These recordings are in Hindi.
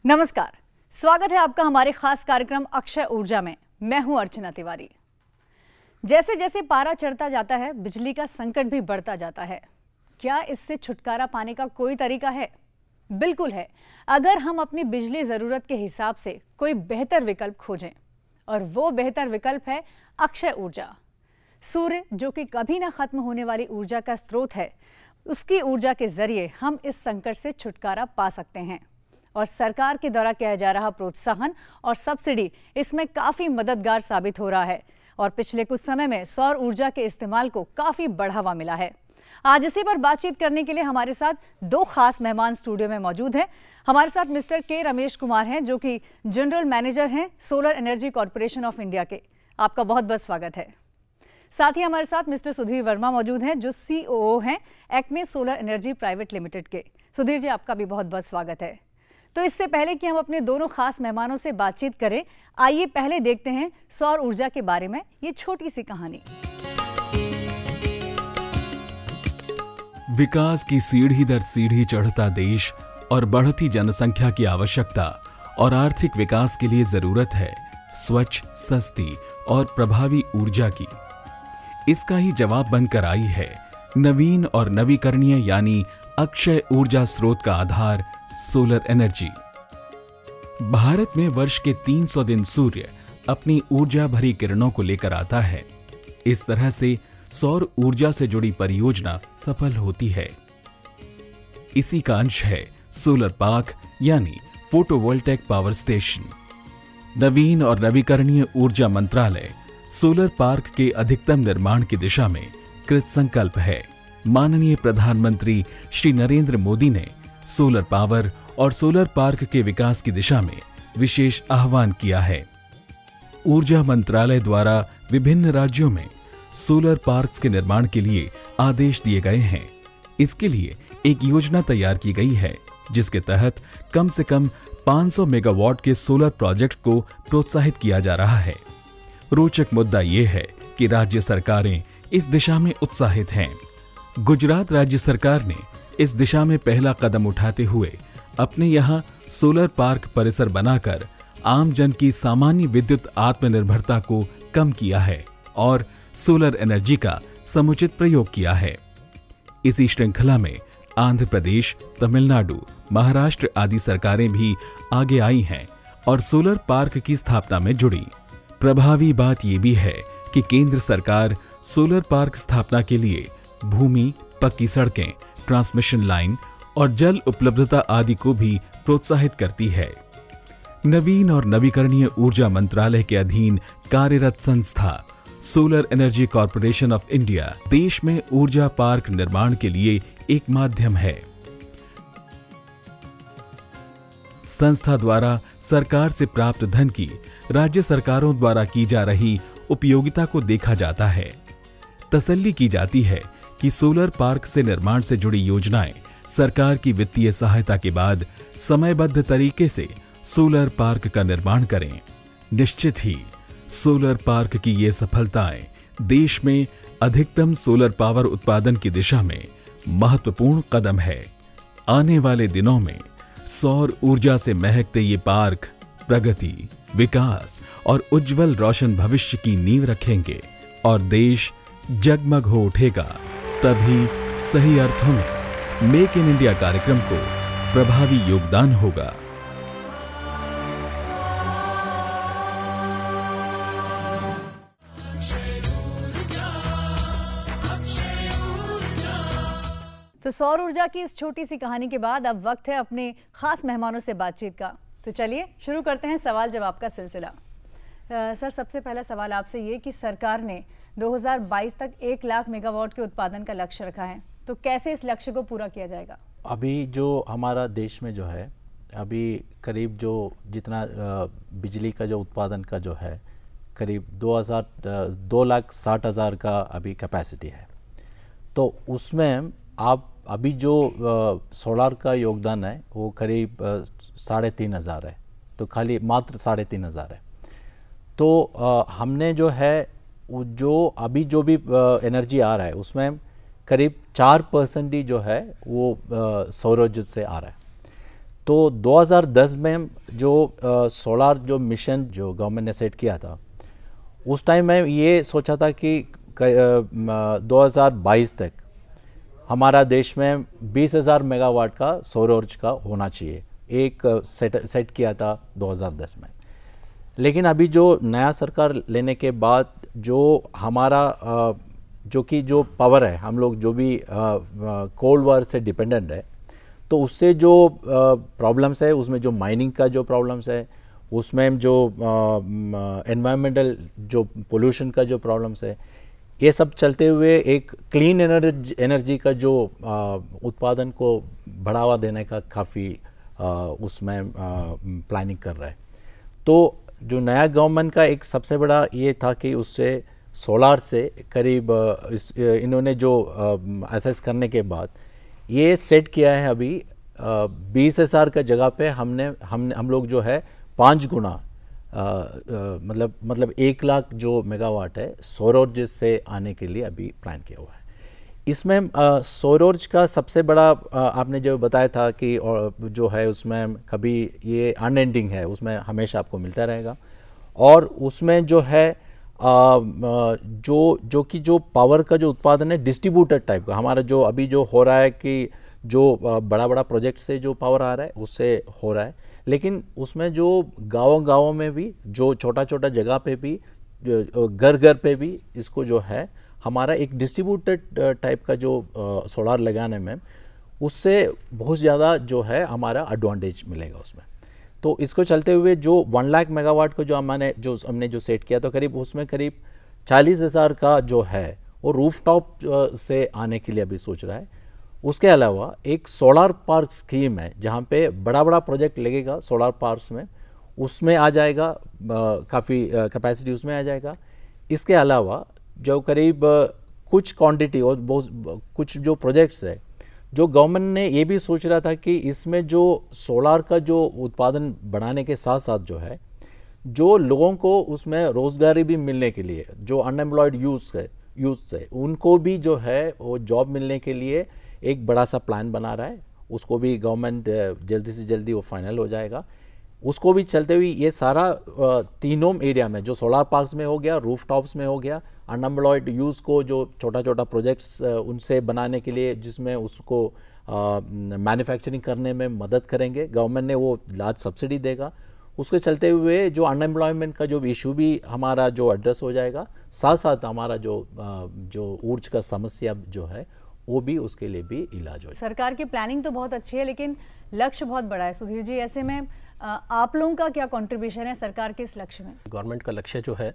नमस्कार, स्वागत है आपका हमारे खास कार्यक्रम अक्षय ऊर्जा में। मैं हूं अर्चना तिवारी। जैसे जैसे पारा चढ़ता जाता है, बिजली का संकट भी बढ़ता जाता है। क्या इससे छुटकारा पाने का कोई तरीका है? बिल्कुल है, अगर हम अपनी बिजली जरूरत के हिसाब से कोई बेहतर विकल्प खोजें। और वो बेहतर विकल्प है अक्षय ऊर्जा। सूर्य, जो कि कभी ना खत्म होने वाली ऊर्जा का स्रोत है, उसकी ऊर्जा के जरिए हम इस संकट से छुटकारा पा सकते हैं। और सरकार के द्वारा किया जा रहा प्रोत्साहन और सब्सिडी इसमें काफी मददगार साबित हो रहा है। और पिछले कुछ समय में सौर ऊर्जा के इस्तेमाल को काफी बढ़ावा मिला है। आज इसी पर बातचीत करने के लिए हमारे साथ दो खास मेहमान स्टूडियो में मौजूद हैं। हमारे साथ मिस्टर के रमेश कुमार हैं, जो कि जनरल मैनेजर हैं solar energy corporation of India के। आपका बहुत बहुत स्वागत है। साथ ही हमारे साथ मिस्टर सुधीर वर्मा मौजूद हैं, जो COO हैं Acme solar energy private limited के। सुधीर जी, आपका भी बहुत बहुत स्वागत है। तो इससे पहले कि हम अपने दोनों खास मेहमानों से बातचीत करें, आइए पहले देखते हैं सौर ऊर्जा के बारे में ये छोटी सी कहानी। विकास की सीढ़ी दर सीढ़ी चढ़ता देश और बढ़ती जनसंख्या की आवश्यकता और आर्थिक विकास के लिए जरूरत है स्वच्छ, सस्ती और प्रभावी ऊर्जा की। इसका ही जवाब बनकर आई है नवीन और नवीकरणीय यानी अक्षय ऊर्जा स्रोत का आधार सोलर एनर्जी। भारत में वर्ष के 300 दिन सूर्य अपनी ऊर्जा भरी किरणों को लेकर आता है। इस तरह से सौर ऊर्जा से जुड़ी परियोजना सफल होती है। इसी का अंश है सोलर पार्क यानी फोटोवोल्टेइक पावर स्टेशन। नवीन और नवीकरणीय ऊर्जा मंत्रालय सोलर पार्क के अधिकतम निर्माण की दिशा में कृत संकल्प है। माननीय प्रधानमंत्री श्री नरेंद्र मोदी ने सोलर पावर और सोलर पार्क के विकास की दिशा में विशेष आह्वान किया है। ऊर्जा मंत्रालय द्वारा विभिन्न राज्यों में सोलर पार्क्स के निर्माण के लिए आदेश दिए गए हैं। इसके लिए एक योजना तैयार की गई है, जिसके तहत कम से कम 500 मेगावाट के सोलर प्रोजेक्ट को प्रोत्साहित किया जा रहा है। रोचक मुद्दा यह है कि राज्य सरकारें इस दिशा में उत्साहित हैं। गुजरात राज्य सरकार ने इस दिशा में पहला कदम उठाते हुए अपने यहाँ सोलर पार्क परिसर बनाकर आम जन की सामान्य विद्युत आत्मनिर्भरता को कम किया है और सोलर एनर्जी का समुचित प्रयोग किया है। इसी श्रृंखला में आंध्र प्रदेश, तमिलनाडु, महाराष्ट्र आदि सरकारें भी आगे आई हैं और सोलर पार्क की स्थापना में जुड़ी। प्रभावी बात यह भी है कि केंद्र सरकार सोलर पार्क स्थापना के लिए भूमि, पक्की सड़कें, ट्रांसमिशन लाइन और जल उपलब्धता आदि को भी प्रोत्साहित करती है। नवीन और नवीकरणीय ऊर्जा मंत्रालय के अधीन कार्यरत संस्था solar energy corporation of India देश में ऊर्जा पार्क निर्माण के लिए एक माध्यम है। संस्था द्वारा सरकार से प्राप्त धन की राज्य सरकारों द्वारा की जा रही उपयोगिता को देखा जाता है। तसल्ली की जाती है कि सोलर पार्क से निर्माण से जुड़ी योजनाएं सरकार की वित्तीय सहायता के बाद समयबद्ध तरीके से सोलर पार्क का निर्माण करें। निश्चित ही सोलर पार्क की ये सफलताएं देश में अधिकतम सोलर पावर उत्पादन की दिशा में महत्वपूर्ण कदम है। आने वाले दिनों में सौर ऊर्जा से महकते ये पार्क प्रगति, विकास और उज्जवल रोशन भविष्य की नींव रखेंगे और देश जगमग हो उठेगा। तभी सही अर्थों में मेक इन इंडिया कार्यक्रम को प्रभावी योगदान होगा। तो सौर ऊर्जा की इस छोटी सी कहानी के बाद अब वक्त है अपने खास मेहमानों से बातचीत का। तो चलिए शुरू करते हैं सवाल जवाब का सिलसिला। सर, सबसे पहला सवाल आपसे ये कि सरकार ने 2022 तक 1 लाख मेगावाट के उत्पादन का लक्ष्य रखा है, तो कैसे इस लक्ष्य को पूरा किया जाएगा? अभी जो हमारा देश में जो है, अभी करीब जो जितना बिजली का जो उत्पादन का जो है करीब 2,60,000 का अभी कैपेसिटी है। तो उसमें आप अभी जो सोलार का योगदान है वो करीब 3,500 है, तो खाली मात्र 3,500 है। तो हमने जो है जो अभी जो भी एनर्जी आ रहा है उसमें करीब 4% ही जो है वो सौर ऊर्जा से आ रहा है। तो 2010 में जो सोलार जो मिशन जो गवर्नमेंट ने सेट किया था, उस टाइम में ये सोचा था कि 2022 तक हमारा देश में 20,000 मेगावाट का सौर ऊर्जा का होना चाहिए, एक सेट किया था 2010 में। लेकिन अभी जो नया सरकार लेने के बाद जो हमारा जो पावर है, हम लोग जो भी कोल्ड वार से डिपेंडेंट है, तो उससे जो प्रॉब्लम्स है, उसमें जो माइनिंग का जो प्रॉब्लम्स है, उसमें जो एनवायरमेंटल जो पोल्यूशन का जो प्रॉब्लम्स है, ये सब चलते हुए एक क्लीन एनर्जी का जो उत्पादन को बढ़ावा देने का काफ़ी उसमें प्लानिंग कर रहा है। तो जो नया गवर्नमेंट का एक सबसे बड़ा ये था कि उससे सोलार से करीब इन्होंने जो असेस करने के बाद ये सेट किया है अभी 20,000 का जगह पे हम लोग जो है 5 गुना मतलब 1 लाख जो मेगावाट है सौर ऊर्जा से आने के लिए अभी प्लान किया हुआ है। इसमें सौर ऊर्जा का सबसे बड़ा आपने जो बताया था कि जो है उसमें कभी ये अनएंडिंग है, उसमें हमेशा आपको मिलता रहेगा। और उसमें जो है जो पावर का जो उत्पादन है डिस्ट्रीब्यूटेड टाइप का, हमारा जो अभी जो हो रहा है कि जो बड़ा बड़ा प्रोजेक्ट से जो पावर आ रहा है उससे हो रहा है, लेकिन उसमें जो गाँव में भी, जो छोटा छोटा जगह पे भी, घर पे भी इसको जो है हमारा एक डिस्ट्रीब्यूटेड टाइप का जो सोलार लगाने में, उससे बहुत ज़्यादा जो है हमारा एडवांटेज मिलेगा उसमें। तो इसको चलते हुए जो 1 लाख मेगावाट को जो हमने जो सेट किया, तो करीब उसमें करीब 40,000 का जो है वो रूफटॉप से आने के लिए अभी सोच रहा है। उसके अलावा एक सोलार पार्क स्कीम है जहाँ पे बड़ा बड़ा प्रोजेक्ट लगेगा सोलार पार्क्स में, उसमें आ जाएगा काफ़ी कैपेसिटी उसमें आ जाएगा। इसके अलावा जो करीब कुछ क्वांटिटी और बहुत कुछ जो प्रोजेक्ट्स है, जो गवर्नमेंट ने ये भी सोच रहा था कि इसमें जो सोलार का जो उत्पादन बढ़ाने के साथ साथ जो है, जो लोगों को उसमें रोज़गारी भी मिलने के लिए, जो अनएम्प्लॉयड यूथ है उनको भी जो है वो जॉब मिलने के लिए एक बड़ा सा प्लान बना रहा है। उसको भी गवर्नमेंट जल्दी से जल्दी वो फाइनल हो जाएगा। उसको भी चलते हुए ये सारा तीनों एरिया में, जो सोलार पार्क्स में हो गया, रूफटॉप्स में हो गया, अनएम्प्लॉयड यूथ को जो छोटा छोटा प्रोजेक्ट्स उनसे बनाने के लिए जिसमें उसको मैन्युफैक्चरिंग करने में मदद करेंगे, गवर्नमेंट ने वो लार्ज सब्सिडी देगा। उसके चलते हुए जो अनएम्प्लॉयमेंट का जो इशू भी हमारा जो एड्रेस हो जाएगा, साथ साथ हमारा जो ऊर्जा का समस्या जो है वो भी, उसके लिए भी इलाज हो जाए। सरकार की प्लानिंग तो बहुत अच्छी है, लेकिन लक्ष्य बहुत बड़ा है। सुधीर जी, ऐसे में आप लोगों का क्या कंट्रीब्यूशन है सरकार के इस लक्ष्य में? गवर्नमेंट का लक्ष्य जो है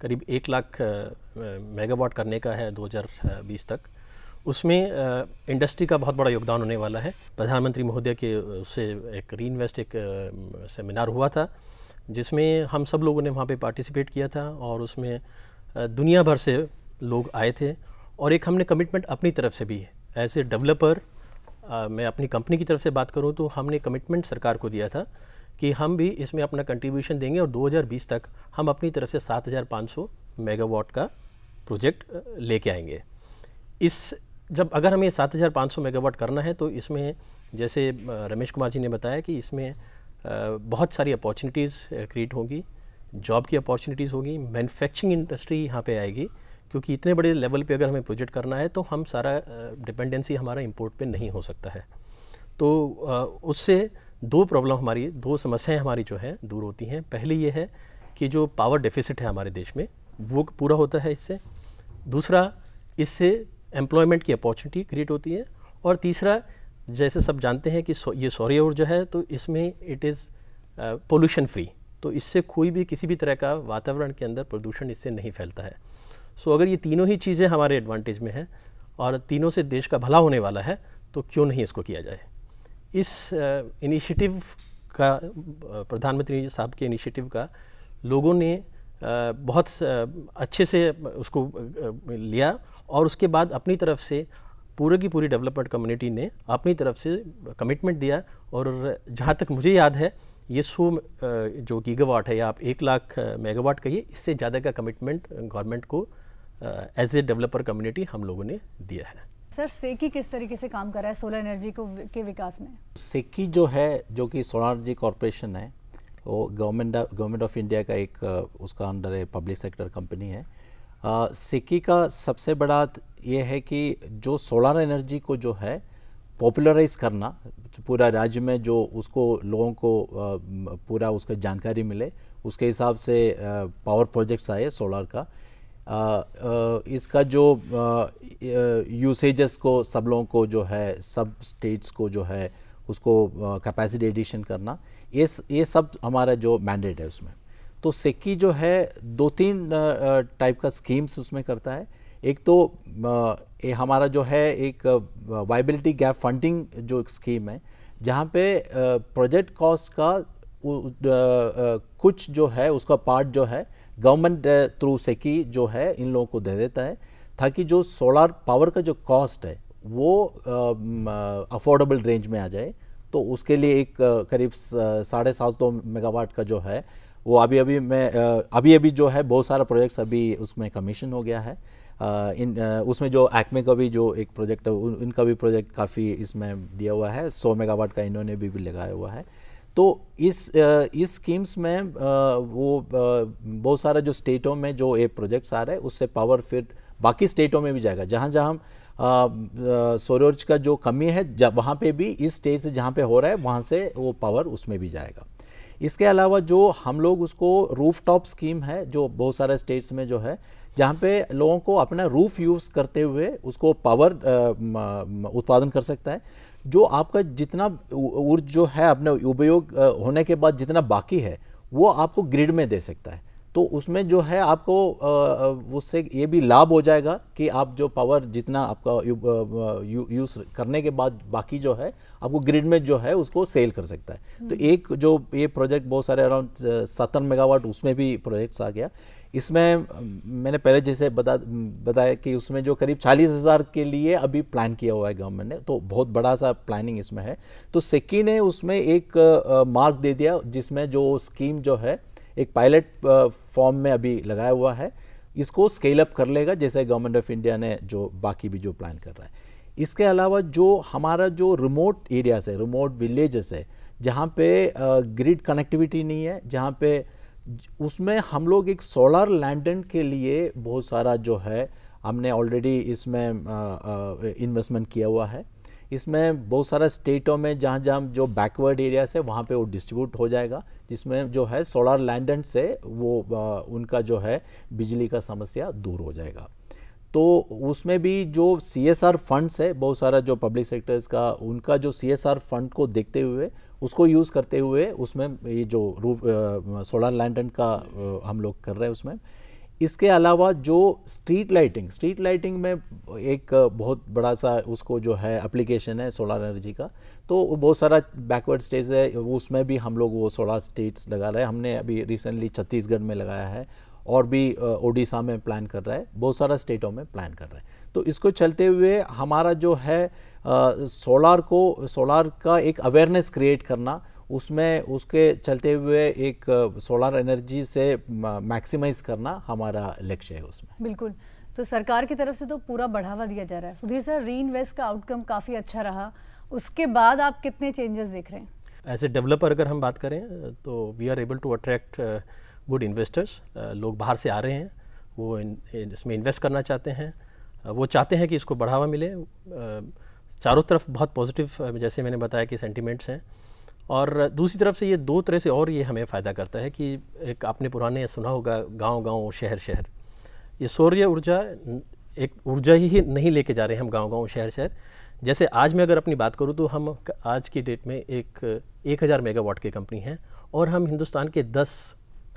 करीब 1 लाख मेगावाट करने का है 2020 तक। उसमें इंडस्ट्री का बहुत बड़ा योगदान होने वाला है। प्रधानमंत्री महोदय के उससे एक रीइन्वेस्ट एक सेमिनार हुआ था, जिसमें हम सब लोगों ने वहाँ पे पार्टिसिपेट किया था, और उसमें दुनिया भर से लोग आए थे। और एक हमने कमिटमेंट अपनी तरफ से भी, एज ए डेवलपर, मैं अपनी कंपनी की तरफ से बात करूं तो हमने कमिटमेंट सरकार को दिया था कि हम भी इसमें अपना कंट्रीब्यूशन देंगे, और 2020 तक हम अपनी तरफ से 7,500 मेगावाट का प्रोजेक्ट लेके आएंगे। जब अगर हमें 7,500 मेगावाट करना है, तो इसमें जैसे रमेश कुमार जी ने बताया कि इसमें बहुत सारी अपॉर्चुनिटीज़ क्रिएट होंगी, जॉब की अपॉर्चुनिटीज़ होगी, मैन्युफैक्चरिंग इंडस्ट्री यहाँ पे आएगी, क्योंकि इतने बड़े लेवल पे अगर हमें प्रोजेक्ट करना है तो हम सारा डिपेंडेंसी हमारा इंपोर्ट पे नहीं हो सकता है। तो उससे दो समस्याएं हमारी जो है दूर होती हैं। पहली ये है कि जो पावर डेफिसिट है हमारे देश में वो पूरा होता है इससे। दूसरा, इससे एम्प्लॉयमेंट की अपॉर्चुनिटी क्रिएट होती है। और तीसरा, जैसे सब जानते हैं कि ये सौर ऊर्जा है, तो इसमें इट इज़ पोल्यूशन फ्री, तो इससे कोई भी किसी भी तरह का वातावरण के अंदर प्रदूषण इससे नहीं फैलता है। सो अगर ये तीनों ही चीज़ें हमारे एडवांटेज में हैं और तीनों से देश का भला होने वाला है, तो क्यों नहीं इसको किया जाए। इस इनिशिएटिव का, प्रधानमंत्री साहब के इनिशिएटिव का लोगों ने बहुत अच्छे से उसको लिया, और उसके बाद अपनी तरफ से पूरे की पूरी डेवलपमेंट कम्युनिटी ने अपनी तरफ से कमिटमेंट दिया। और जहाँ तक मुझे याद है, ये 100 जो गीगावाट है, या आप 1 लाख मेगावाट कहिए, इससे ज़्यादा का कमिटमेंट गवर्नमेंट को एज ए डेवलपर कम्युनिटी हम लोगों ने दिया है। सर, सेकी किस तरीके से काम कर रहा है सोलर एनर्जी के विकास में? सेकी जो है, जो कि सोलर एनर्जी कॉरपोरेशन है, वो गवर्नमेंट ऑफ इंडिया का एक उसका अंडर है, पब्लिक सेक्टर कंपनी है। सेकी का सबसे बड़ा ये है कि जो सोलर एनर्जी को जो है पॉपुलराइज करना, पूरा राज्य में जो उसको लोगों को पूरा उसका जानकारी मिले, उसके हिसाब से पावर प्रोजेक्ट्स आए सोलर का। इसका जो यूसेजेस को सब लोगों को जो है, सब स्टेट्स को जो है उसको कैपेसिटी एडिशन करना, ये सब हमारा जो मैंडेट है उसमें। तो सेकी जो है 2-3 टाइप का स्कीम्स उसमें करता है। एक तो ये हमारा जो है एक वायबिलिटी गैप फंडिंग जो एक स्कीम है, जहाँ पे प्रोजेक्ट कॉस्ट का कुछ जो है उसका पार्ट जो है गवर्नमेंट थ्रू सेकी जो है इन लोगों को दे देता है, ताकि जो सोलर पावर का जो कॉस्ट है वो अफोर्डेबल रेंज में आ जाए। तो उसके लिए एक करीब 750 मेगावाट का जो है वो अभी जो है बहुत सारा प्रोजेक्ट्स अभी उसमें कमीशन हो गया है। उसमें जो एक्मे का भी जो एक प्रोजेक्ट है, इनका भी प्रोजेक्ट काफ़ी इसमें दिया हुआ है, 100 मेगावाट का इन्होंने भी लगाया हुआ है। तो इस स्कीम्स में वो बहुत सारा जो स्टेटों में जो ये प्रोजेक्ट्स आ रहे हैं उससे पावर फिर बाकी स्टेटों में भी जाएगा। जहाँ जहाँ सौर ऊर्जा का जो कमी है वहाँ पे भी इस स्टेट से जहाँ पे हो रहा है वहाँ से वो पावर उसमें भी जाएगा। इसके अलावा जो हम लोग उसको रूफ टॉप स्कीम है, जो बहुत सारे स्टेट्स में जो है, जहाँ पे लोगों को अपना रूफ यूज़ करते हुए उसको पावर उत्पादन कर सकता है। जो आपका जितना ऊर्जा जो है अपने उपयोग होने के बाद जितना बाकी है वो आपको ग्रिड में दे सकता है। तो उसमें जो है आपको उससे ये भी लाभ हो जाएगा कि आप जो पावर जितना आपका यूज़ करने के बाद बाकी जो है आपको ग्रिड में जो है उसको सेल कर सकता है। तो एक जो ये प्रोजेक्ट बहुत सारे अराउंड 70 मेगावाट उसमें भी प्रोजेक्ट्स आ गया। इसमें मैंने पहले जैसे बताया कि उसमें जो करीब 40,000 के लिए अभी प्लान किया हुआ है गवर्नमेंट ने, तो बहुत बड़ा सा प्लानिंग इसमें है। तो सेकी ने उसमें एक मार्क दे दिया जिसमें जो स्कीम जो है एक पायलट फॉर्म में अभी लगाया हुआ है, इसको स्केल अप कर लेगा जैसे गवर्नमेंट ऑफ इंडिया ने जो बाकी भी जो प्लान कर रहा है। इसके अलावा जो हमारा जो रिमोट एरियाज है, रिमोट विलेजेस है, जहाँ पे ग्रिड कनेक्टिविटी नहीं है, जहाँ पे उसमें हम लोग एक सोलर लैंडन के लिए बहुत सारा जो है हमने ऑलरेडी इसमें इन्वेस्टमेंट किया हुआ है। इसमें बहुत सारा स्टेटों में जहाँ जहाँ जो बैकवर्ड एरियाज है वहाँ पे वो डिस्ट्रीब्यूट हो जाएगा, जिसमें जो है सोलर लैंडन से वो उनका जो है बिजली का समस्या दूर हो जाएगा। तो उसमें भी जो CSR फंड्स है, बहुत सारा जो पब्लिक सेक्टर्स का उनका जो CSR फंड को देखते हुए उसको यूज़ करते हुए उसमें ये जो रूफ सोलर लैंडन का हम लोग कर रहे हैं उसमें। इसके अलावा जो स्ट्रीट लाइटिंग में एक बहुत बड़ा सा उसको जो है एप्लीकेशन है सोलर एनर्जी का, तो बहुत सारा बैकवर्ड स्टेट्स है उसमें भी हम लोग वो सोलर स्टेट्स लगा रहे हैं। हमने अभी रिसेंटली छत्तीसगढ़ में लगाया है और भी ओडिशा में प्लान कर रहा है, बहुत सारा स्टेटों में प्लान कर रहा है। तो इसको चलते हुए हमारा जो है सोलर का एक अवेयरनेस क्रिएट करना, उसमें उसके चलते हुए एक सोलर एनर्जी से मैक्सिमाइज करना हमारा लक्ष्य है उसमें। बिल्कुल। तो सरकार की तरफ से तो पूरा बढ़ावा दिया जा रहा है। सुधीर सर, री इन्वेस्ट का आउटकम काफ़ी अच्छा रहा, उसके बाद आप कितने चेंजेस देख रहे हैं? एज ए डेवलपर अगर हम बात करें तो we are able to attract good investors. लोग बाहर से आ रहे हैं, वो इसमें इन्वेस्ट करना चाहते हैं, वो चाहते हैं कि इसको बढ़ावा मिले। चारों तरफ बहुत पॉजिटिव जैसे मैंने बताया कि सेंटिमेंट्स हैं। और दूसरी तरफ से ये दो तरह से और ये हमें फ़ायदा करता है कि एक आपने पुराने सुना होगा गांव-गांव शहर। ये सौर्य ऊर्जा एक ऊर्जा ही नहीं लेके जा रहे हैं हम गांव-गांव शहर। जैसे आज मैं अगर अपनी बात करूं तो हम आज की डेट में 1000 मेगावाट की कंपनी है और हम हिंदुस्तान के 10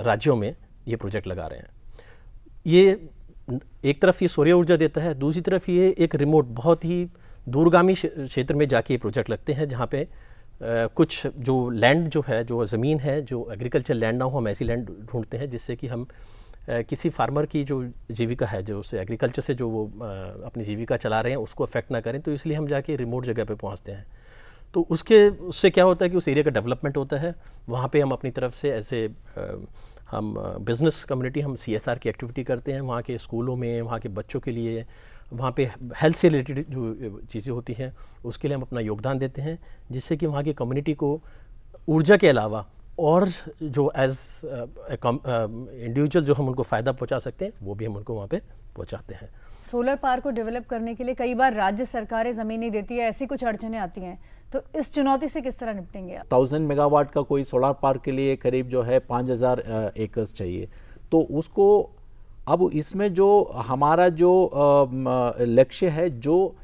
राज्यों में ये प्रोजेक्ट लगा रहे हैं। ये एक तरफ ये सौर्य ऊर्जा देता है, दूसरी तरफ ये एक रिमोट बहुत ही दूरगामी क्षेत्र में जाके ये प्रोजेक्ट लगते हैं जहाँ पे कुछ जो लैंड जो है, जो ज़मीन है, जो एग्रीकल्चर लैंड ना हो, हम ऐसी लैंड ढूंढते हैं जिससे कि हम किसी फार्मर की जो जीविका है, जो उसे एग्रीकल्चर से जो वो अपनी जीविका चला रहे हैं उसको अफेक्ट ना करें। तो इसलिए हम जाके रिमोट जगह पे पहुंचते हैं। तो उससे क्या होता है कि उस एरिया का डेवलपमेंट होता है। वहाँ पे हम अपनी तरफ से ऐसे हम बिज़नेस कम्युनिटी हम CSR की एक्टिविटी करते हैं, वहाँ के स्कूलों में, वहाँ के बच्चों के लिए, वहाँ पे हेल्थ से रिलेटेड जो चीज़ें होती हैं उसके लिए हम अपना योगदान देते हैं, जिससे कि वहाँ की कम्युनिटी को ऊर्जा के अलावा और जो एज इंडिविजुअल जो हम उनको फ़ायदा पहुँचा सकते हैं वो भी हम उनको वहाँ पे पहुँचाते हैं। सोलर पार्क को डेवलप करने के लिए कई बार राज्य सरकारें ज़मीन नहीं देती है, ऐसी कुछ अड़चनें आती हैं, तो इस चुनौती से किस तरह निपटेंगे आप? 1000 मेगावाट का कोई सोलर पार्क के लिए करीब जो है 5000 एकर्स चाहिए। तो उसको अब इसमें जो हमारा जो लक्ष्य है, जो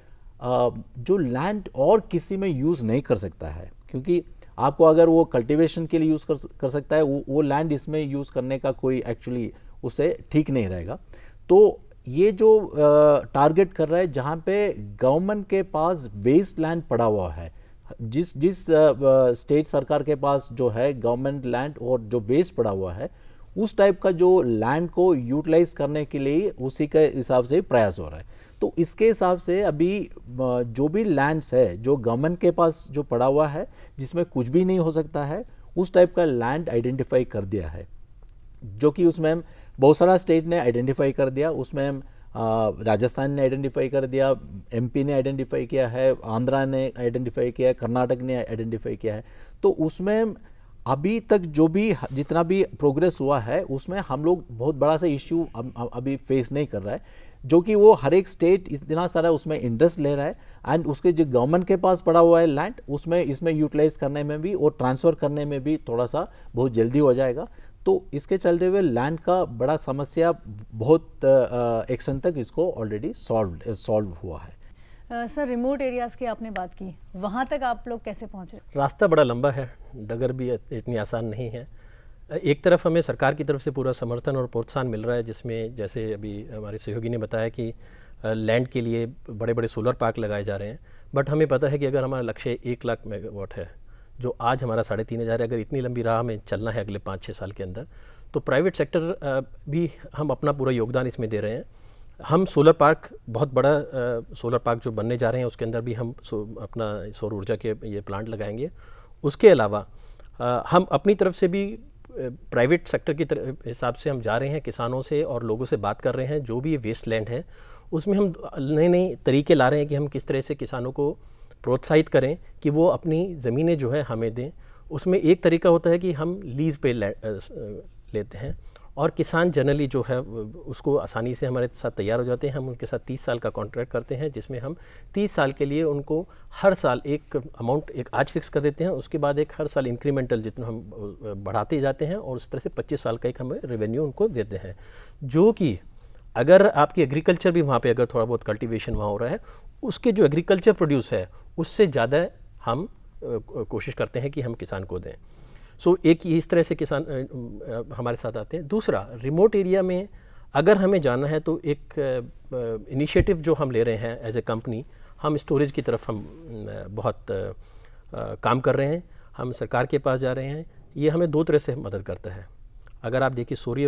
लैंड और किसी में यूज़ नहीं कर सकता है, क्योंकि आपको अगर वो कल्टीवेशन के लिए यूज़ कर सकता है, वो लैंड इसमें यूज़ करने का कोई एक्चुअली उसे ठीक नहीं रहेगा। तो ये जो टारगेट कर रहा है जहाँ पे गवर्नमेंट के पास वेस्ट लैंड पड़ा हुआ है, जिस स्टेट सरकार के पास जो है गवर्नमेंट लैंड और जो वेस्ट पड़ा हुआ है, उस टाइप का जो लैंड को यूटिलाइज करने के लिए उसी के हिसाब से प्रयास हो रहा है। तो इसके हिसाब से अभी जो भी लैंड्स है जो गवर्नमेंट के पास जो पड़ा हुआ है, जिसमें कुछ भी नहीं हो सकता है, उस टाइप का लैंड आइडेंटिफाई कर दिया है, जो कि उसमें बहुत सारा स्टेट ने आइडेंटिफाई कर दिया। उसमें राजस्थान ने आइडेंटिफाई कर दिया, एमपी ने आइडेंटिफाई किया है, आंध्रा ने आइडेंटिफाई किया है, कर्नाटक ने आइडेंटिफाई किया है। तो उसमें अभी तक जो भी जितना भी प्रोग्रेस हुआ है, उसमें हम लोग बहुत बड़ा सा इश्यू अभी फेस नहीं कर रहा है, जो कि वो हर एक स्टेट इतना सारा उसमें इंटरेस्ट ले रहा है, एंड उसके जो गवर्नमेंट के पास पड़ा हुआ है लैंड, उसमें इसमें यूटिलाइज करने में भी और ट्रांसफ़र करने में भी थोड़ा सा बहुत जल्दी हो जाएगा। तो इसके चलते हुए लैंड का बड़ा समस्या बहुत एक्सटेंट तक इसको ऑलरेडी सॉल्व हुआ है। सर, रिमोट एरियाज़ की आपने बात की, वहाँ तक आप लोग कैसे पहुँच रहे? रास्ता बड़ा लंबा है, डगर भी इतनी आसान नहीं है। एक तरफ हमें सरकार की तरफ से पूरा समर्थन और प्रोत्साहन मिल रहा है, जिसमें जैसे अभी हमारे सहयोगी ने बताया कि लैंड के लिए बड़े बड़े सोलर पार्क लगाए जा रहे हैं। बट हमें पता है कि अगर हमारा लक्ष्य 1 लाख मेगावाट है, जो आज हमारा 3500 है, अगर इतनी लंबी राह में चलना है अगले 5-6 साल के अंदर, तो प्राइवेट सेक्टर भी हम अपना पूरा योगदान इसमें दे रहे हैं। हम सोलर पार्क, बहुत बड़ा सोलर पार्क जो बनने जा रहे हैं, उसके अंदर भी हम अपना सौर ऊर्जा के ये प्लांट लगाएंगे। उसके अलावा हम अपनी तरफ से भी प्राइवेट सेक्टर की हिसाब से हम जा रहे हैं, किसानों से और लोगों से बात कर रहे हैं। जो भी ये वेस्ट लैंड है उसमें हम नए नए तरीके ला रहे हैं कि हम किस तरह से किसानों को प्रोत्साहित करें कि वो अपनी ज़मीनें जो है हमें दें। उसमें एक तरीका होता है कि हम लीज़ पे लेते हैं, और किसान जनरली जो है उसको आसानी से हमारे साथ तैयार हो जाते हैं। हम उनके साथ 30 साल का कॉन्ट्रैक्ट करते हैं, जिसमें हम 30 साल के लिए उनको हर साल एक अमाउंट एक आज फिक्स कर देते हैं, उसके बाद एक हर साल इंक्रीमेंटल जितना हम बढ़ाते जाते हैं, और उस तरह से 25 साल का एक हमें रेवेन्यू उनको देते हैं। जो कि अगर आपकी एग्रीकल्चर भी वहाँ पे अगर थोड़ा बहुत कल्टीवेशन वहाँ हो रहा है, उसके जो एग्रीकल्चर प्रोड्यूस है उससे ज़्यादा हम कोशिश करते हैं कि हम किसान को दें। सो एक इस तरह से किसान हमारे साथ आते हैं। दूसरा, रिमोट एरिया में अगर हमें जाना है तो एक इनिशिएटिव जो हम ले रहे हैं एज ए कंपनी, हम स्टोरेज की तरफ हम बहुत काम कर रहे हैं। हम सरकार के पास जा रहे हैं। ये हमें 2 तरह से मदद करता है। अगर आप देखिए सूर्य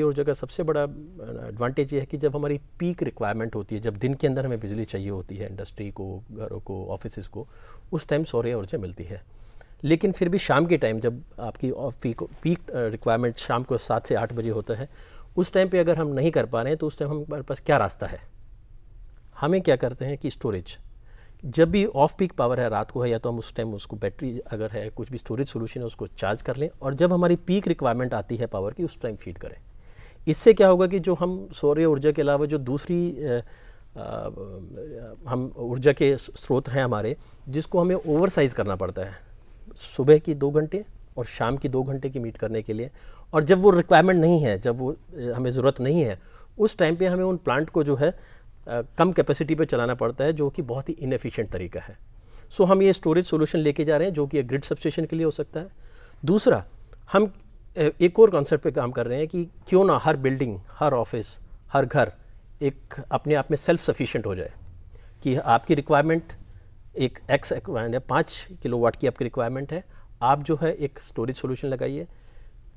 ऊर्जा का सबसे बड़ा एडवांटेज ये है कि जब हमारी पीक रिक्वायरमेंट होती है, जब दिन के अंदर हमें बिजली चाहिए होती है इंडस्ट्री को, घरों को, ऑफिस को, उस टाइम सूर्य ऊर्जा मिलती है। लेकिन फिर भी शाम के टाइम जब आपकी पीक रिक्वायरमेंट शाम को 7 से 8 बजे होता है, उस टाइम पे अगर हम नहीं कर पा रहे हैं तो उस टाइम हमारे पास क्या रास्ता है? हमें क्या करते हैं कि स्टोरेज, जब भी ऑफ पीक पावर है, रात को है, या तो हम उस टाइम उसको बैटरी अगर है, कुछ भी स्टोरेज सोल्यूशन है, उसको चार्ज कर लें, और जब हमारी पीक रिक्वायरमेंट आती है पावर की, उस टाइम फीड करें। इससे क्या होगा कि जो हम सौर ऊर्जा के अलावा जो दूसरी हम ऊर्जा के स्रोत हैं हमारे, जिसको हमें ओवरसाइज करना पड़ता है सुबह की 2 घंटे और शाम की 2 घंटे की मीट करने के लिए, और जब वो रिक्वायरमेंट नहीं है, जब वो हमें ज़रूरत नहीं है, उस टाइम पे हमें उन प्लांट को जो है कम कैपेसिटी पे चलाना पड़ता है, जो कि बहुत ही इनएफिशिएंट तरीका है। सो हम ये स्टोरेज सॉल्यूशन लेके जा रहे हैं, जो कि एक ग्रिड सबस्टेशन के लिए हो सकता है। दूसरा, हम एक और कॉन्सेप्ट पे काम कर रहे हैं कि क्यों ना हर बिल्डिंग, हर ऑफिस, हर घर एक अपने आप में सेल्फ सफिशिएंट हो जाए, कि आपकी रिक्वायरमेंट एक एक्स रिक्वायरमेंट है, 5 किलोवाट की आपकी रिक्वायरमेंट है, आप जो है एक स्टोरेज सॉल्यूशन लगाइए।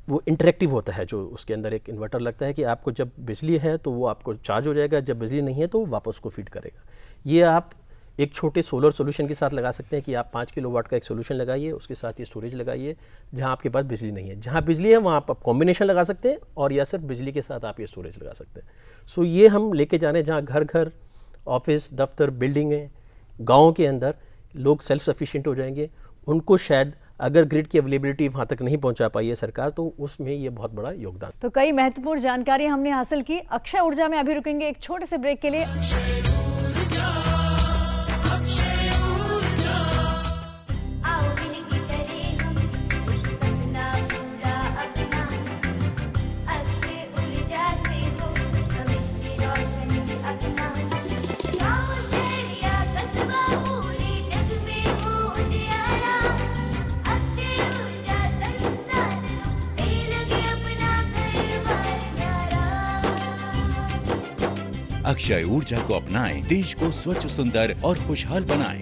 वो इंटरेक्टिव होता है, जो उसके अंदर एक इन्वर्टर लगता है कि आपको जब बिजली है तो वो आपको चार्ज हो जाएगा, जब बिजली नहीं है तो वो वापस को फीड करेगा। ये आप एक छोटे सोलर सॉल्यूशन के साथ लगा सकते हैं कि आप 5 किलोवाट का एक सॉल्यूशन लगाइए, उसके साथ ये स्टोरेज लगाइए। जहाँ आपके पास बिजली नहीं है, जहाँ बिजली है वहाँ आप कॉम्बिनेशन लगा सकते हैं, और या सिर्फ बिजली के साथ आप ये स्टोरेज लगा सकते हैं। सो ये हम लेके जा रहे हैं, जहाँ घर घर ऑफिस, दफ्तर, बिल्डिंगें, गाँव के अंदर लोग सेल्फ सफिशिएंट हो जाएंगे। उनको शायद अगर ग्रिड की अवेलेबिलिटी वहाँ तक नहीं पहुँचा पाई है सरकार, तो उसमें ये बहुत बड़ा योगदान। तो कई महत्वपूर्ण जानकारी हमने हासिल की। अक्षय ऊर्जा में अभी रुकेंगे एक छोटे से ब्रेक के लिए। अक्षय ऊर्जा को अपनाएं, देश को स्वच्छ, सुंदर और खुशहाल बनाएं।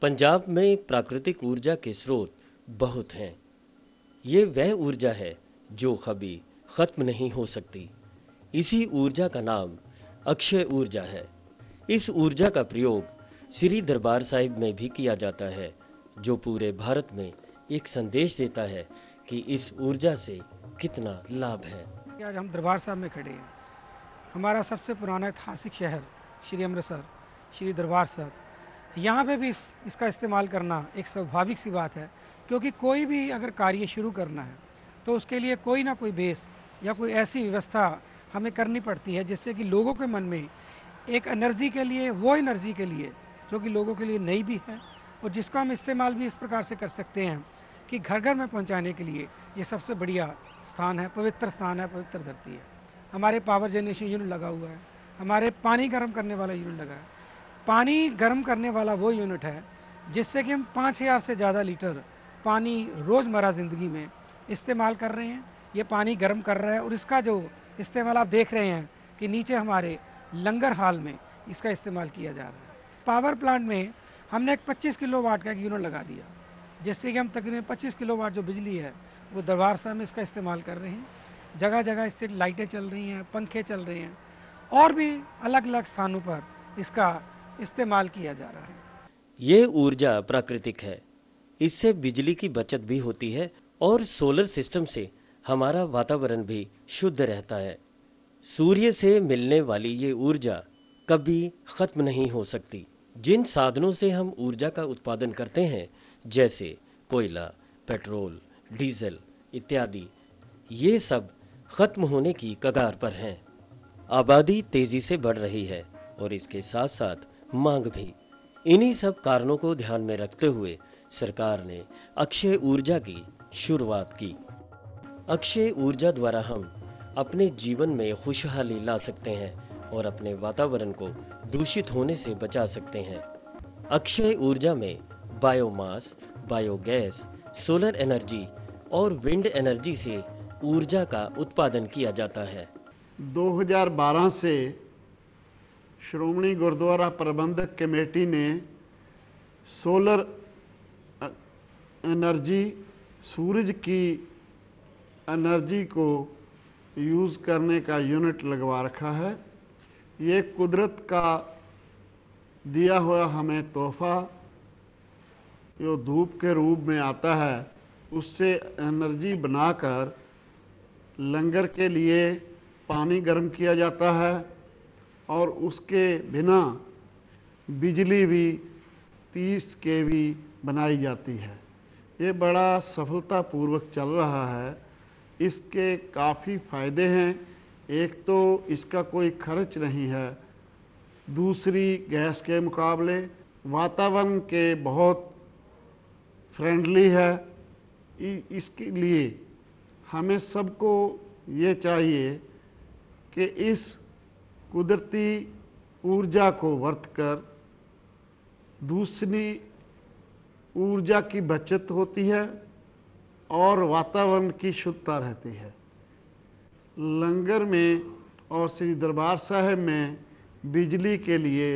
पंजाब में प्राकृतिक ऊर्जा के स्रोत बहुत हैं। ये वह ऊर्जा है जो कभी खत्म नहीं हो सकती। इसी ऊर्जा का नाम अक्षय ऊर्जा है। इस ऊर्जा का प्रयोग श्री दरबार साहिब में भी किया जाता है, जो पूरे भारत में एक संदेश देता है कि इस ऊर्जा से कितना लाभ है। आज हम दरबार साहब में खड़े हैं। हमारा सबसे पुराना ऐतिहासिक शहर श्री अमृतसर, श्री दरबार साहब, यहाँ पे भी इसका इस्तेमाल करना एक स्वाभाविक सी बात है, क्योंकि कोई भी अगर कार्य शुरू करना है तो उसके लिए कोई ना कोई बेस या कोई ऐसी व्यवस्था हमें करनी पड़ती है जिससे कि लोगों के मन में एक एनर्जी के लिए, वो एनर्जी के लिए जो कि लोगों के लिए नई भी है और जिसको हम इस्तेमाल भी इस प्रकार से कर सकते हैं कि घर घर में पहुंचाने के लिए ये सबसे बढ़िया स्थान है, पवित्र स्थान है, पवित्र धरती है। हमारे पावर जनरेशन यूनिट लगा हुआ है, हमारे पानी गर्म करने वाला यूनिट लगा है। पानी गर्म करने वाला वो यूनिट है जिससे कि हम 5000 से ज़्यादा लीटर पानी रोज़मर्रा ज़िंदगी में इस्तेमाल कर रहे हैं। ये पानी गर्म कर रहा है और इसका जो इस्तेमाल आप देख रहे हैं कि नीचे हमारे लंगर हाल में इसका इस्तेमाल किया जा रहा है। पावर प्लांट में हमने एक 25 किलोवाट का एक यूनिट लगा दिया, जिससे कि हम तकरीबन 25 किलोवाट जो बिजली है वो दरबार साहब में इसका इस्तेमाल कर रहे हैं। जगह जगह इससे लाइटें चल रही हैं, पंखे चल रहे हैं और भी अलग अलग स्थानों पर इसका इस्तेमाल किया जा रहा है। ये ऊर्जा प्राकृतिक है, इससे बिजली की बचत भी होती है और सोलर सिस्टम से हमारा वातावरण भी शुद्ध रहता है। सूर्य से मिलने वाली ये ऊर्जा कभी खत्म नहीं हो सकती। जिन साधनों से हम ऊर्जा का उत्पादन करते हैं, जैसे कोयला, पेट्रोल, डीजल इत्यादि, ये सब खत्म होने की कगार पर हैं। आबादी तेजी से बढ़ रही है और इसके साथ साथ मांग भी। इन्हीं सब कारणों को ध्यान में रखते हुए सरकार ने अक्षय ऊर्जा की शुरुआत की। अक्षय ऊर्जा द्वारा हम अपने जीवन में खुशहाली ला सकते हैं और अपने वातावरण को दूषित होने से बचा सकते हैं। अक्षय ऊर्जा में बायोमास, बायोगैस, सोलर एनर्जी और विंड एनर्जी से ऊर्जा का उत्पादन किया जाता है। 2012 से श्रोमणी गुरुद्वारा प्रबंधक कमेटी ने सोलर एनर्जी, सूरज की एनर्जी को यूज़ करने का यूनिट लगवा रखा है। ये कुदरत का दिया हुआ हमें तोहफा जो धूप के रूप में आता है, उससे एनर्जी बनाकर लंगर के लिए पानी गर्म किया जाता है और उसके बिना बिजली भी 30 kV बनाई जाती है। ये बड़ा सफलतापूर्वक चल रहा है। इसके काफ़ी फ़ायदे हैं। एक तो इसका कोई खर्च नहीं है, दूसरी गैस के मुकाबले वातावरण के बहुत फ्रेंडली है। इसके लिए हमें सबको ये चाहिए कि इस कुदरती ऊर्जा को बरतकर दूसरी ऊर्जा की बचत होती है और वातावरण की शुद्धता रहती है। लंगर में और श्री दरबार साहिब में बिजली के लिए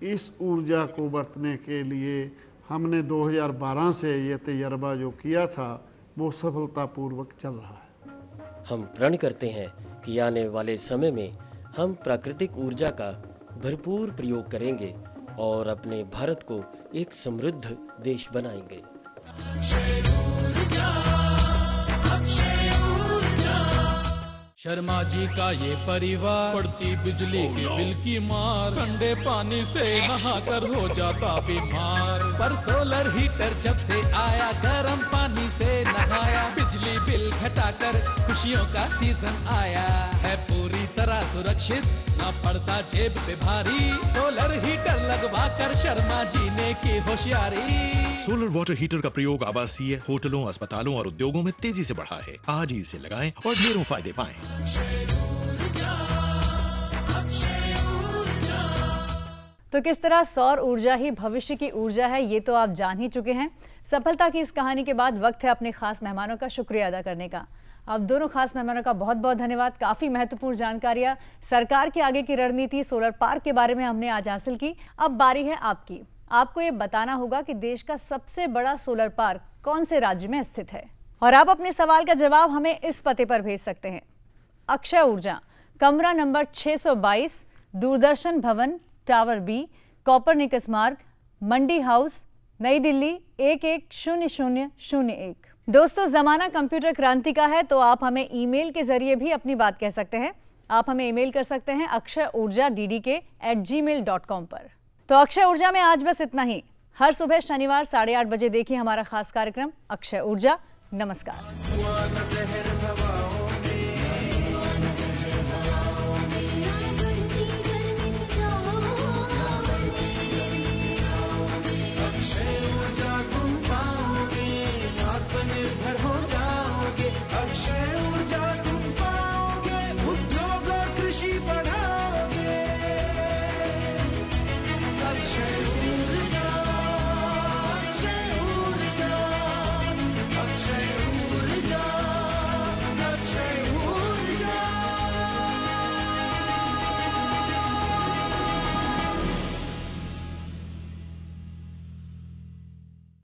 इस ऊर्जा को बरतने के लिए हमने 2012 से ये तजर्बा जो किया था वो सफलतापूर्वक चल रहा है। हम प्रण करते हैं कि आने वाले समय में हम प्राकृतिक ऊर्जा का भरपूर प्रयोग करेंगे और अपने भारत को एक समृद्ध देश बनाएंगे। शर्मा जी का ये परिवार पड़ती बिजली के बिल की मार, ठंडे पानी से नहाकर हो जाता बीमार। पर सोलर हीटर जब से आया, गर्म पानी से नहाया, बिजली बिल घटाकर खुशियों का सीजन आया। है पूरी तरह सुरक्षित, ना पड़ता जेब पे भारी, सोलर हीटर लगवा कर शर्मा जी ने की होशियारी। सोलर वाटर हीटर का प्रयोग आवासीय, होटलों, अस्पतालों और उद्योगों में तेजी से बढ़ा है। आज ही इसे लगाएं और ढेरों फायदे पाएं। तो किस तरह सौर ऊर्जा ही भविष्य की ऊर्जा है, ये तो आप जान ही चुके हैं। सफलता की इस कहानी के बाद वक्त है अपने खास मेहमानों का शुक्रिया अदा करने का। आप दोनों खास मेहमानों का बहुत बहुत धन्यवाद। काफ़ी महत्वपूर्ण जानकारियां सरकार के आगे की रणनीति, सोलर पार्क के बारे में हमने आज हासिल की। अब बारी है आपकी। आपको ये बताना होगा कि देश का सबसे बड़ा सोलर पार्क कौन से राज्य में स्थित है, और आप अपने सवाल का जवाब हमें इस पते पर भेज सकते हैं। अक्षय ऊर्जा, कमरा नंबर 622, दूरदर्शन भवन, टावर बी, कोपरनिकस मार्ग, मंडी हाउस, नई दिल्ली 110001। दोस्तों, जमाना कंप्यूटर क्रांति का है, तो आप हमें ईमेल के जरिए भी अपनी बात कह सकते हैं। आप हमें ईमेल कर सकते हैं akshayoorja.ddk@gmail.com पर। तो अक्षय ऊर्जा में आज बस इतना ही। हर सुबह शनिवार 8:30 बजे देखिए हमारा खास कार्यक्रम अक्षय ऊर्जा। नमस्कार।